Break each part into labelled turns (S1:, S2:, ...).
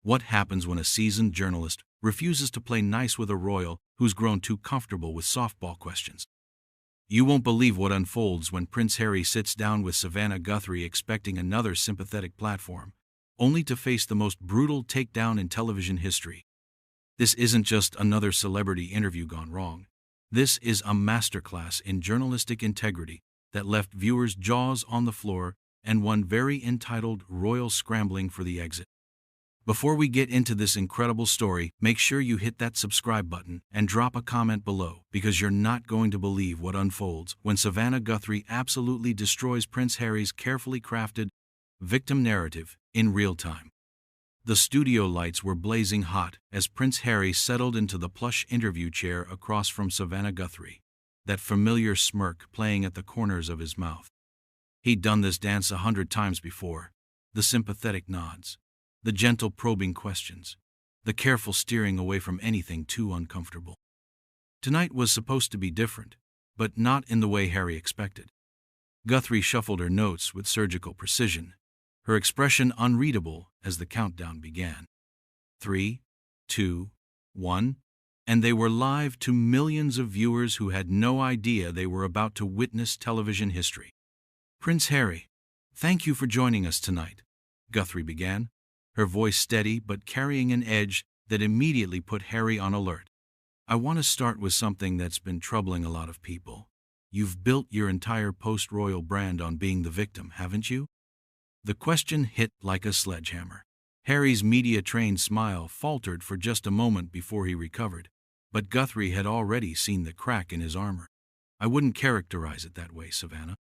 S1: What happens when a seasoned journalist refuses to play nice with a royal who's grown too comfortable with softball questions? You won't believe what unfolds when Prince Harry sits down with Savannah Guthrie expecting another sympathetic platform, only to face the most brutal takedown in television history. This isn't just another celebrity interview gone wrong. This is a masterclass in journalistic integrity that left viewers' jaws on the floor and one very entitled royal scrambling for the exit. Before we get into this incredible story, make sure you hit that subscribe button and drop a comment below, because you're not going to believe what unfolds when Savannah Guthrie absolutely destroys Prince Harry's carefully crafted victim narrative in real time. The studio lights were blazing hot as Prince Harry settled into the plush interview chair across from Savannah Guthrie, that familiar smirk playing at the corners of his mouth. He'd done this dance 100 times before. The sympathetic nods, the gentle probing questions, the careful steering away from anything too uncomfortable. Tonight was supposed to be different, but not in the way Harry expected. Guthrie shuffled her notes with surgical precision, her expression unreadable as the countdown began. 3, 2, 1, and they were live to millions of viewers who had no idea they were about to witness television history. "Prince Harry, thank you for joining us tonight," Guthrie began, her voice steady but carrying an edge that immediately put Harry on alert. "I want to start with something that's been troubling a lot of people. You've built your entire post-royal brand on being the victim, haven't you?" The question hit like a sledgehammer. Harry's media-trained smile faltered for just a moment before he recovered, but Guthrie had already seen the crack in his armor. "I wouldn't characterize it that way, Savannah,"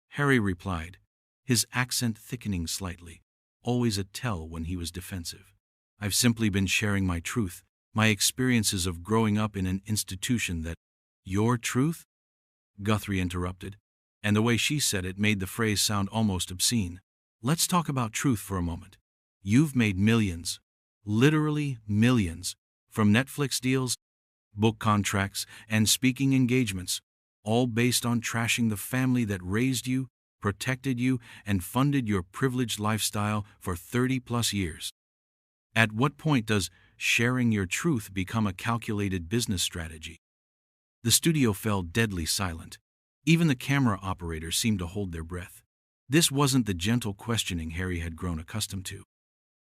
S1: Harry replied, his accent thickening slightly, always a tell when he was defensive. "I've simply been sharing my truth, my experiences of growing up in an institution that—" "Your truth?" Guthrie interrupted, and the way she said it made the phrase sound almost obscene. "Let's talk about truth for a moment. You've made millions, literally millions, from Netflix deals, book contracts, and speaking engagements, all based on trashing the family that raised you, protected you, and funded your privileged lifestyle for 30-plus years. At what point does sharing your truth become a calculated business strategy?" The studio fell deadly silent. Even the camera operators seemed to hold their breath. This wasn't the gentle questioning Harry had grown accustomed to.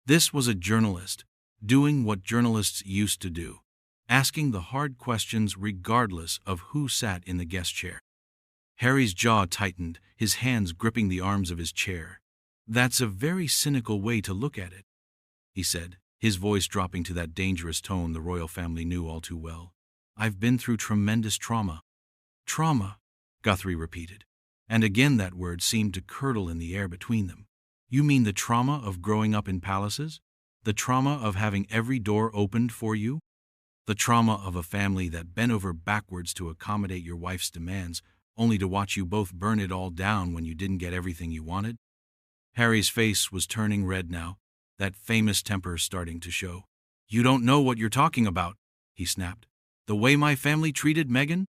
S1: This was a journalist, doing what journalists used to do, asking the hard questions regardless of who sat in the guest chair. Harry's jaw tightened, his hands gripping the arms of his chair. "That's a very cynical way to look at it," he said, his voice dropping to that dangerous tone the royal family knew all too well. "I've been through tremendous trauma." "Trauma," Guthrie repeated, and again that word seemed to curdle in the air between them. "You mean the trauma of growing up in palaces? The trauma of having every door opened for you? The trauma of a family that bent over backwards to accommodate your wife's demands, only to watch you both burn it all down when you didn't get everything you wanted?" Harry's face was turning red now, that famous temper starting to show. "You don't know what you're talking about," he snapped. "The way my family treated Meghan?"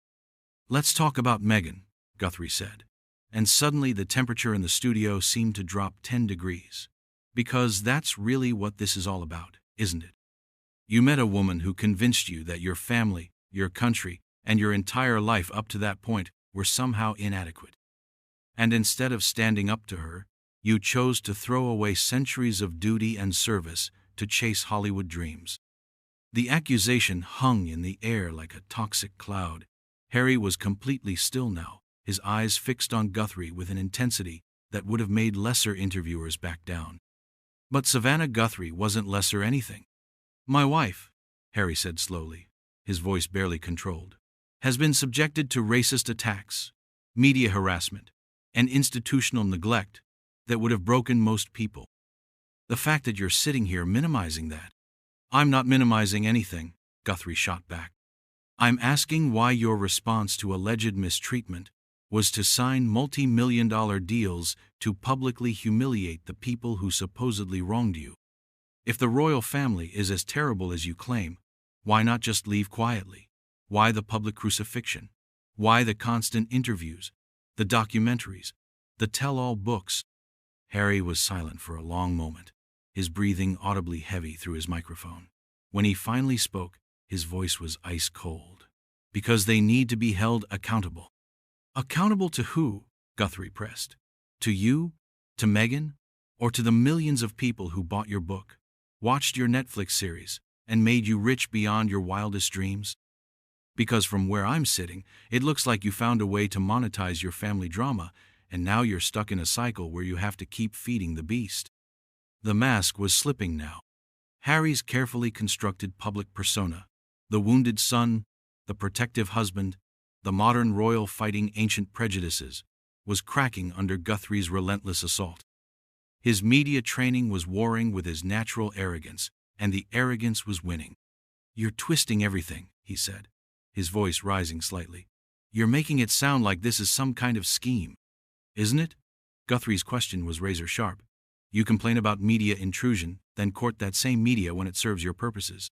S1: "Let's talk about Meghan," Guthrie said. And suddenly the temperature in the studio seemed to drop 10 degrees. "Because that's really what this is all about, isn't it? You met a woman who convinced you that your family, your country, and your entire life up to that point were somehow inadequate. And instead of standing up to her, you chose to throw away centuries of duty and service to chase Hollywood dreams." The accusation hung in the air like a toxic cloud. Harry was completely still now, his eyes fixed on Guthrie with an intensity that would have made lesser interviewers back down. But Savannah Guthrie wasn't lesser anything. "My wife," Harry said slowly, his voice barely controlled, "has been subjected to racist attacks, media harassment, and institutional neglect that would have broken most people. The fact that you're sitting here minimizing that—" "I'm not minimizing anything," Guthrie shot back. "I'm asking why your response to alleged mistreatment was to sign multi-million-dollar deals to publicly humiliate the people who supposedly wronged you. If the royal family is as terrible as you claim, why not just leave quietly? Why the public crucifixion? Why the constant interviews, the documentaries, the tell-all books?" Harry was silent for a long moment. his breathing audibly heavy through his microphone. When he finally spoke, his voice was ice cold. Because they need to be held accountable. Accountable to who? Guthrie pressed. To you? To Megan? Or to the millions of people who bought your book, watched your Netflix series, and made you rich beyond your wildest dreams? Because from where I'm sitting, it looks like you found a way to monetize your family drama, and now you're stuck in a cycle where you have to keep feeding the beast. The mask was slipping now. Harry's carefully constructed public persona, the wounded son, the protective husband, the modern royal fighting ancient prejudices, was cracking under Guthrie's relentless assault. His media training was warring with his natural arrogance, and the arrogance was winning. "You're twisting everything," he said, his voice rising slightly. "You're making it sound like this is some kind of scheme. Isn't it?" Guthrie's question was razor-sharp. "You complain about media intrusion, then court that same media when it serves your purposes.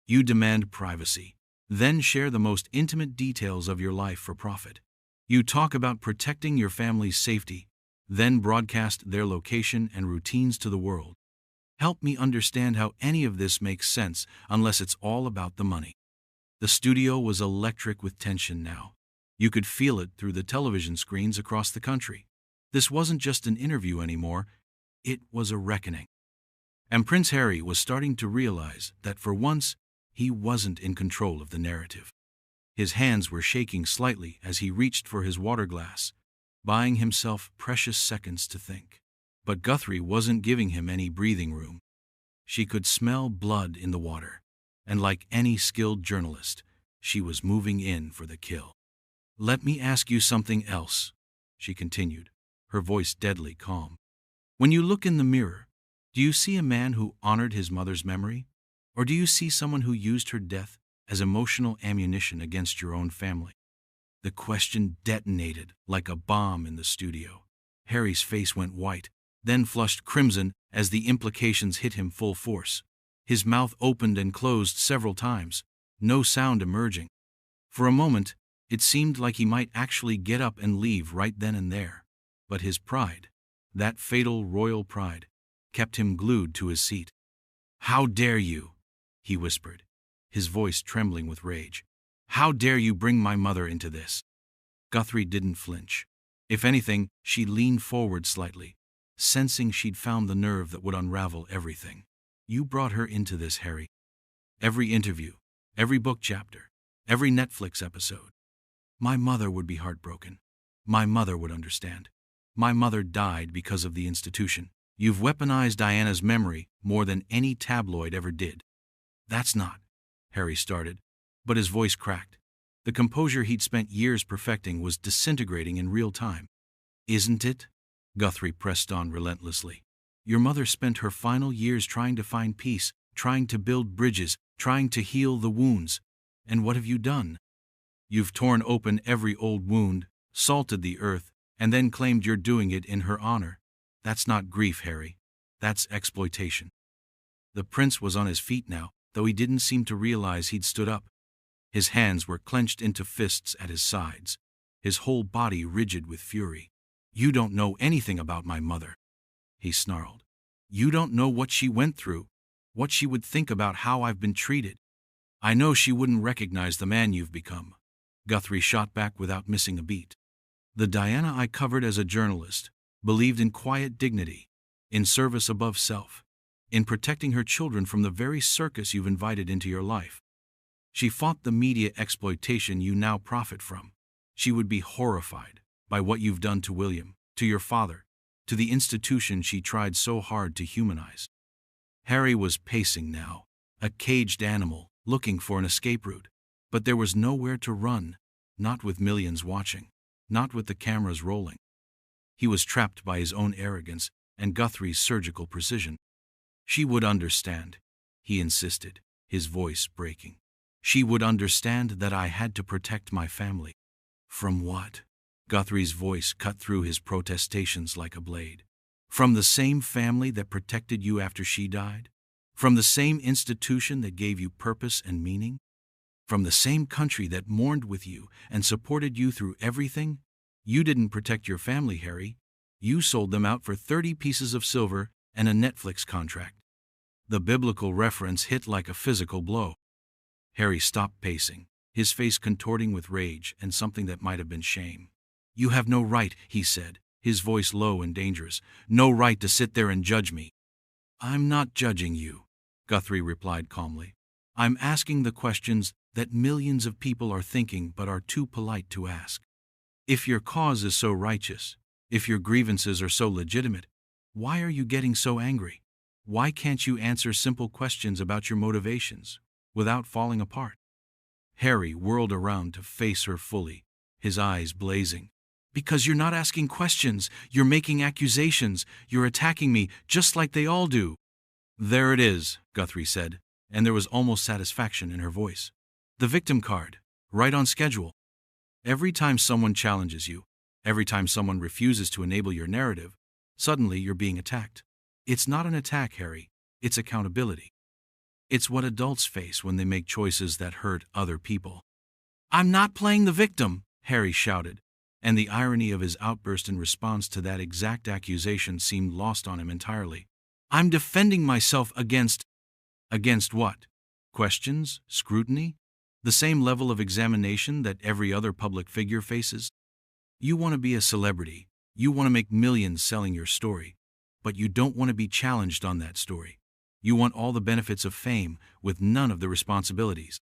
S1: You demand privacy, then share the most intimate details of your life for profit. You talk about protecting your family's safety, then broadcast their location and routines to the world. Help me understand how any of this makes sense unless it's all about the money." The studio was electric with tension now. You could feel it through the television screens across the country. This wasn't just an interview anymore, it was a reckoning. And Prince Harry was starting to realize that for once, he wasn't in control of the narrative. His hands were shaking slightly as he reached for his water glass, buying himself precious seconds to think. But Guthrie wasn't giving him any breathing room. She could smell blood in the water, and like any skilled journalist, she was moving in for the kill. "Let me ask you something else," she continued, her voice deadly calm. "When you look in the mirror, do you see a man who honored his mother's memory? Or do you see someone who used her death as emotional ammunition against your own family?" The question detonated like a bomb in the studio. Harry's face went white, then flushed crimson as the implications hit him full force. His mouth opened and closed several times, no sound emerging. For a moment, it seemed like he might actually get up and leave right then and there. But his pride, that fatal royal pride, kept him glued to his seat. "How dare you?" he whispered, his voice trembling with rage. "How dare you bring my mother into this?" Guthrie didn't flinch. If anything, she leaned forward slightly, sensing she'd found the nerve that would unravel everything. "You brought her into this, Harry. Every interview, every book chapter, every Netflix episode. My mother would be heartbroken. My mother would understand. My mother died because of the institution. You've weaponized Diana's memory more than any tabloid ever did." "That's not," Harry started, but his voice cracked. The composure he'd spent years perfecting was disintegrating in real time. "Isn't it?" Guthrie pressed on relentlessly. "Your mother spent her final years trying to find peace, trying to build bridges, trying to heal the wounds. And what have you done? You've torn open every old wound, salted the earth, and then claimed you're doing it in her honor. That's not grief, Harry. That's exploitation." The prince was on his feet now, though he didn't seem to realize he'd stood up. His hands were clenched into fists at his sides, his whole body rigid with fury. "You don't know anything about my mother," he snarled. "You don't know what she went through, what she would think about how I've been treated. I know she wouldn't recognize the man you've become." Guthrie shot back without missing a beat. "The Diana I covered as a journalist believed in quiet dignity, in service above self, in protecting her children from the very circus you've invited into your life. She fought the media exploitation you now profit from. She would be horrified by what you've done to William, to your father, to the institution she tried so hard to humanize." Harry was pacing now, a caged animal, looking for an escape route. But there was nowhere to run, not with millions watching, not with the cameras rolling. He was trapped by his own arrogance and Guthrie's surgical precision. "She would understand," he insisted, his voice breaking. "She would understand that I had to protect my family." "From what?" Guthrie's voice cut through his protestations like a blade. "From the same family that protected you after she died? From the same institution that gave you purpose and meaning? From the same country that mourned with you and supported you through everything? You didn't protect your family, Harry. You sold them out for 30 pieces of silver and a Netflix contract. The biblical reference hit like a physical blow. Harry stopped pacing, his face contorting with rage and something that might have been shame. "You have no right," he said, his voice low and dangerous, "no right to sit there and judge me." "I'm not judging you," Guthrie replied calmly. "I'm asking the questions that millions of people are thinking but are too polite to ask. If your cause is so righteous, if your grievances are so legitimate, why are you getting so angry? Why can't you answer simple questions about your motivations without falling apart?" Harry whirled around to face her fully, his eyes blazing. "Because you're not asking questions, you're making accusations, you're attacking me just like they all do." "There it is," Guthrie said, and there was almost satisfaction in her voice. "The victim card, right on schedule. Every time someone challenges you, every time someone refuses to enable your narrative, suddenly you're being attacked. It's not an attack, Harry, it's accountability. It's what adults face when they make choices that hurt other people." "I'm not playing the victim," Harry shouted, and the irony of his outburst in response to that exact accusation seemed lost on him entirely. "I'm defending myself against—" "Against what? Questions? Scrutiny? The same level of examination that every other public figure faces? You want to be a celebrity, you want to make millions selling your story, but you don't want to be challenged on that story. You want all the benefits of fame with none of the responsibilities."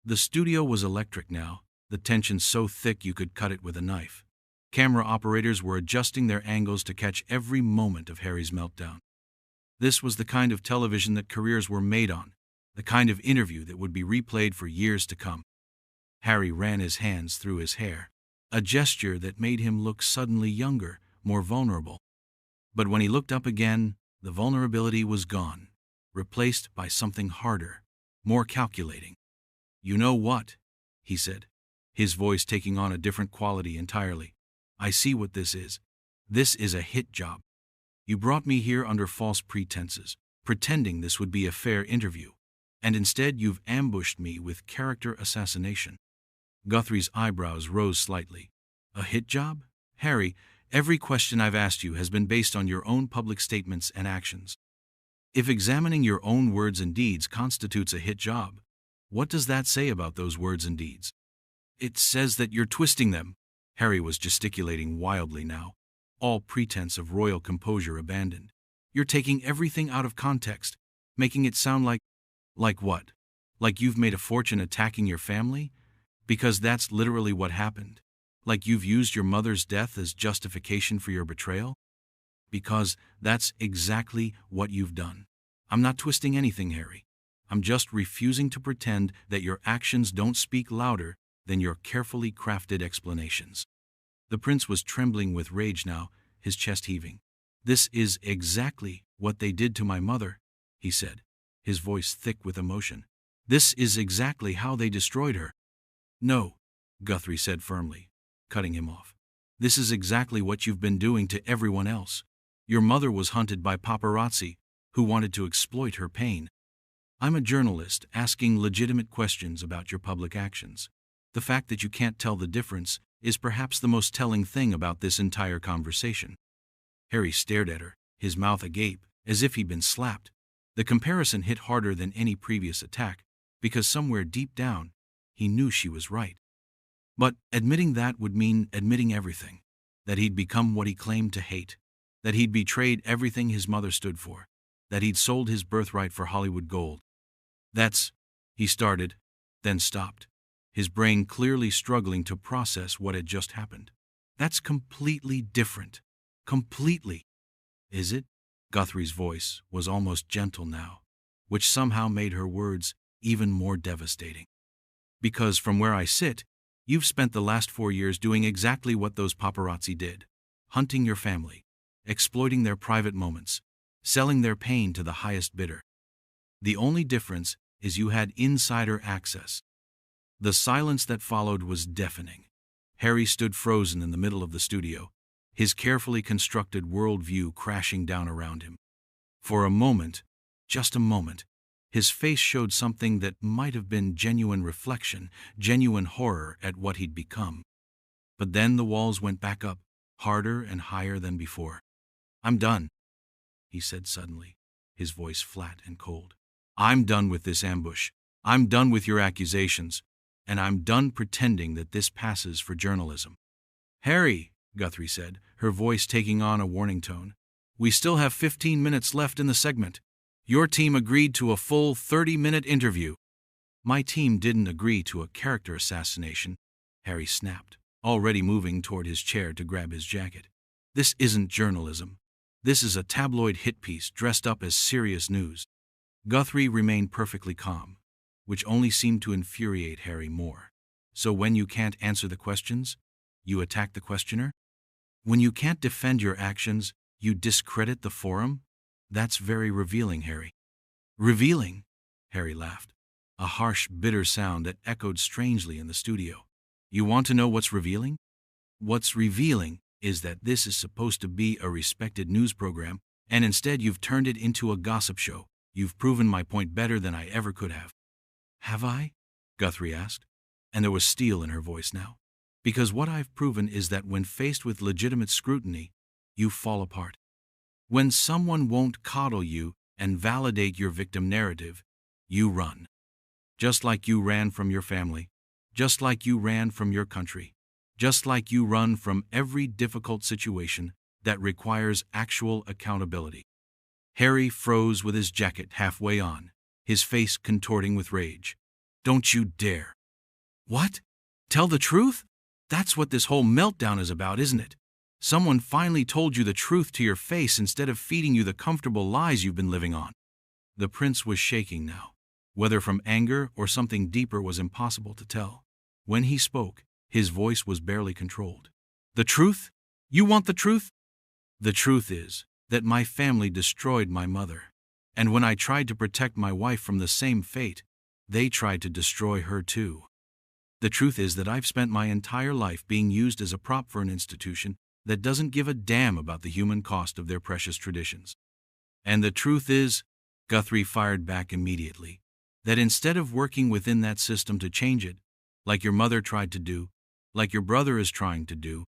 S1: The studio was electric now, the tension so thick you could cut it with a knife. Camera operators were adjusting their angles to catch every moment of Harry's meltdown. This was the kind of television that careers were made on, the kind of interview that would be replayed for years to come. Harry ran his hands through his hair, a gesture that made him look suddenly younger, more vulnerable. But when he looked up again, the vulnerability was gone, replaced by something harder, more calculating. "You know what?" he said, his voice taking on a different quality entirely. "I see what this is. This is a hit job. You brought me here under false pretenses, pretending this would be a fair interview, and instead you've ambushed me with character assassination." Guthrie's eyebrows rose slightly. "A hit job? Harry, every question I've asked you has been based on your own public statements and actions. If examining your own words and deeds constitutes a hit job, what does that say about those words and deeds?" "It says that you're twisting them." Harry was gesticulating wildly now, all pretense of royal composure abandoned. "You're taking everything out of context, making it sound like—" "Like what? Like you've made a fortune attacking your family? Because that's literally what happened. Like you've used your mother's death as justification for your betrayal? Because that's exactly what you've done. I'm not twisting anything, Harry. I'm just refusing to pretend that your actions don't speak louder than your carefully crafted explanations." The prince was trembling with rage now, his chest heaving. "This is exactly what they did to my mother," he said, his voice thick with emotion. "This is exactly how they destroyed her." "No," Guthrie said firmly, cutting him off. "This is exactly what you've been doing to everyone else. Your mother was hunted by paparazzi who wanted to exploit her pain. I'm a journalist asking legitimate questions about your public actions. The fact that you can't tell the difference is perhaps the most telling thing about this entire conversation." Harry stared at her, his mouth agape, as if he'd been slapped. The comparison hit harder than any previous attack, because somewhere deep down, he knew she was right. But admitting that would mean admitting everything, that he'd become what he claimed to hate, that he'd betrayed everything his mother stood for, that he'd sold his birthright for Hollywood gold. "That's—" he started, then stopped, his brain clearly struggling to process what had just happened. "That's completely different. Completely." "Is it?" Guthrie's voice was almost gentle now, which somehow made her words even more devastating. "Because from where I sit, you've spent the last 4 years doing exactly what those paparazzi did, hunting your family, exploiting their private moments, selling their pain to the highest bidder. The only difference is you had insider access." The silence that followed was deafening. Harry stood frozen in the middle of the studio, his carefully constructed worldview crashing down around him. For a moment, just a moment, his face showed something that might have been genuine reflection, genuine horror at what he'd become. But then the walls went back up, harder and higher than before. "I'm done." he said suddenly, his voice flat and cold. I'm done with this ambush. I'm done with your accusations, and I'm done pretending that this passes for journalism. Harry, Guthrie said, her voice taking on a warning tone, we still have 15 minutes left in the segment. Your team agreed to a full 30-minute interview. My team didn't agree to a character assassination, Harry snapped, already moving toward his chair to grab his jacket. This isn't journalism. This is a tabloid hit piece dressed up as serious news. Guthrie remained perfectly calm, which only seemed to infuriate Harry more. So when you can't answer the questions, you attack the questioner? When you can't defend your actions, you discredit the forum? That's very revealing, Harry. Revealing? Harry laughed, a harsh, bitter sound that echoed strangely in the studio. You want to know what's revealing? What's revealing is that this is supposed to be a respected news program, and instead you've turned it into a gossip show. You've proven my point better than I ever could have. Have I? Guthrie asked, and there was steel in her voice now. Because what I've proven is that when faced with legitimate scrutiny, you fall apart. When someone won't coddle you and validate your victim narrative, you run. Just like you ran from your family, just like you ran from your country, just like you run from every difficult situation that requires actual accountability. Harry froze with his jacket halfway on, his face contorting with rage. Don't you dare. What? Tell the truth? That's what this whole meltdown is about, isn't it? Someone finally told you the truth to your face instead of feeding you the comfortable lies you've been living on. The prince was shaking now. Whether from anger or something deeper was impossible to tell. When he spoke, his voice was barely controlled. The truth? You want the truth? The truth is that my family destroyed my mother, and when I tried to protect my wife from the same fate, they tried to destroy her too. The truth is that I've spent my entire life being used as a prop for an institution that doesn't give a damn about the human cost of their precious traditions. And the truth is, Guthrie fired back immediately, that instead of working within that system to change it, like your mother tried to do, like your brother is trying to do,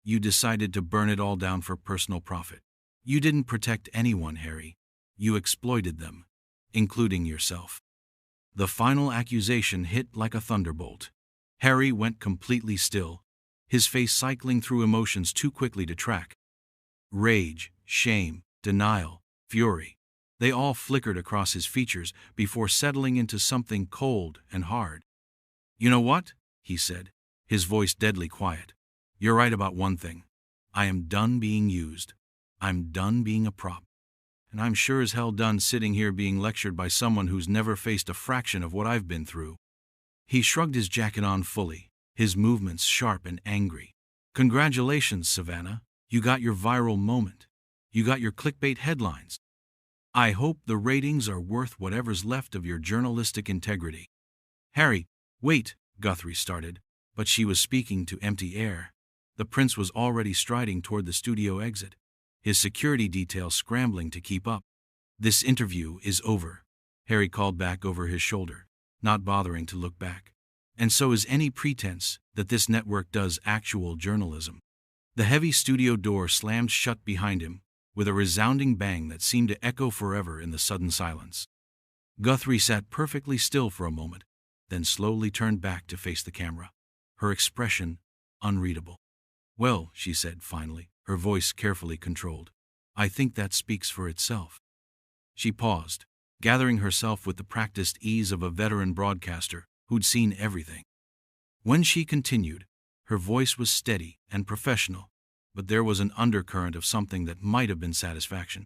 S1: you decided to burn it all down for personal profit. You didn't protect anyone, Harry. You exploited them, including yourself. The final accusation hit like a thunderbolt. Harry went completely still, his face cycling through emotions too quickly to track. Rage, shame, denial, fury. They all flickered across his features before settling into something cold and hard. You know what? He said, his voice deadly quiet. You're right about one thing. I am done being used. I'm done being a prop. And I'm sure as hell done sitting here being lectured by someone who's never faced a fraction of what I've been through. He shrugged his jacket on fully, his movements sharp and angry. Congratulations, Savannah. You got your viral moment. You got your clickbait headlines. I hope the ratings are worth whatever's left of your journalistic integrity. Harry, wait, Guthrie started, but she was speaking to empty air. The prince was already striding toward the studio exit, his security detail scrambling to keep up. This interview is over, Harry called back over his shoulder, not bothering to look back. And so is any pretense that this network does actual journalism. The heavy studio door slammed shut behind him, with a resounding bang that seemed to echo forever in the sudden silence. Guthrie sat perfectly still for a moment, then slowly turned back to face the camera, her expression unreadable. Well, she said finally, her voice carefully controlled, I think that speaks for itself. She paused, gathering herself with the practiced ease of a veteran broadcaster who'd seen everything. When she continued, her voice was steady and professional, but there was an undercurrent of something that might have been satisfaction.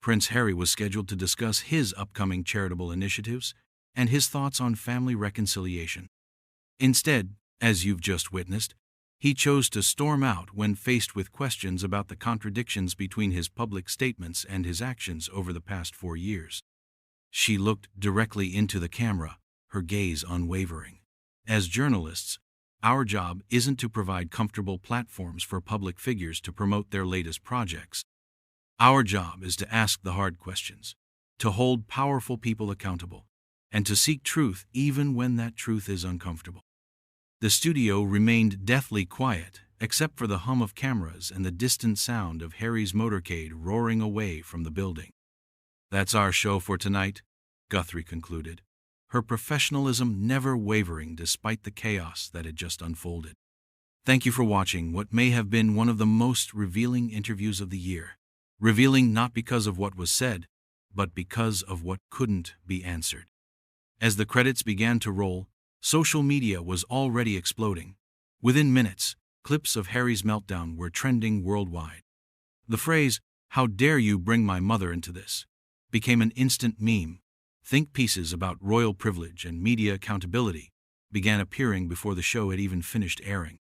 S1: Prince Harry was scheduled to discuss his upcoming charitable initiatives and his thoughts on family reconciliation. Instead, as you've just witnessed, he chose to storm out when faced with questions about the contradictions between his public statements and his actions over the past 4 years. She looked directly into the camera, her gaze unwavering. As journalists, our job isn't to provide comfortable platforms for public figures to promote their latest projects. Our job is to ask the hard questions, to hold powerful people accountable, and to seek truth even when that truth is uncomfortable. The studio remained deathly quiet except for the hum of cameras and the distant sound of Harry's motorcade roaring away from the building. "That's our show for tonight," Guthrie concluded, her professionalism never wavering despite the chaos that had just unfolded. "Thank you for watching what may have been one of the most revealing interviews of the year. Revealing not because of what was said, but because of what couldn't be answered." As the credits began to roll, social media was already exploding. Within minutes, clips of Harry's meltdown were trending worldwide. The phrase, "How dare you bring my mother into this?" became an instant meme. Think pieces about royal privilege and media accountability began appearing before the show had even finished airing.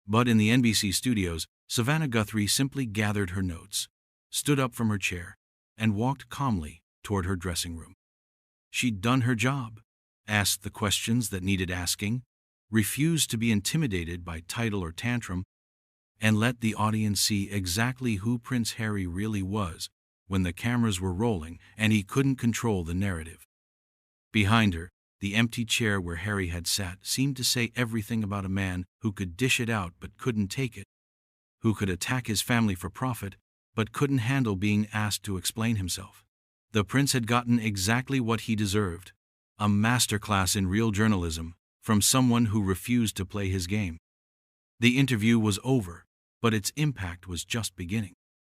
S1: But in the NBC studios, Savannah Guthrie simply gathered her notes, stood up from her chair, and walked calmly toward her dressing room. She'd done her job, asked the questions that needed asking, refused to be intimidated by title or tantrum, and let the audience see exactly who Prince Harry really was when the cameras were rolling and he couldn't control the narrative. Behind her, the empty chair where Harry had sat seemed to say everything about a man who could dish it out but couldn't take it, who could attack his family for profit but couldn't handle being asked to explain himself. The prince had gotten exactly what he deserved, a masterclass in real journalism from someone who refused to play his game. The interview was over, but its impact was just beginning.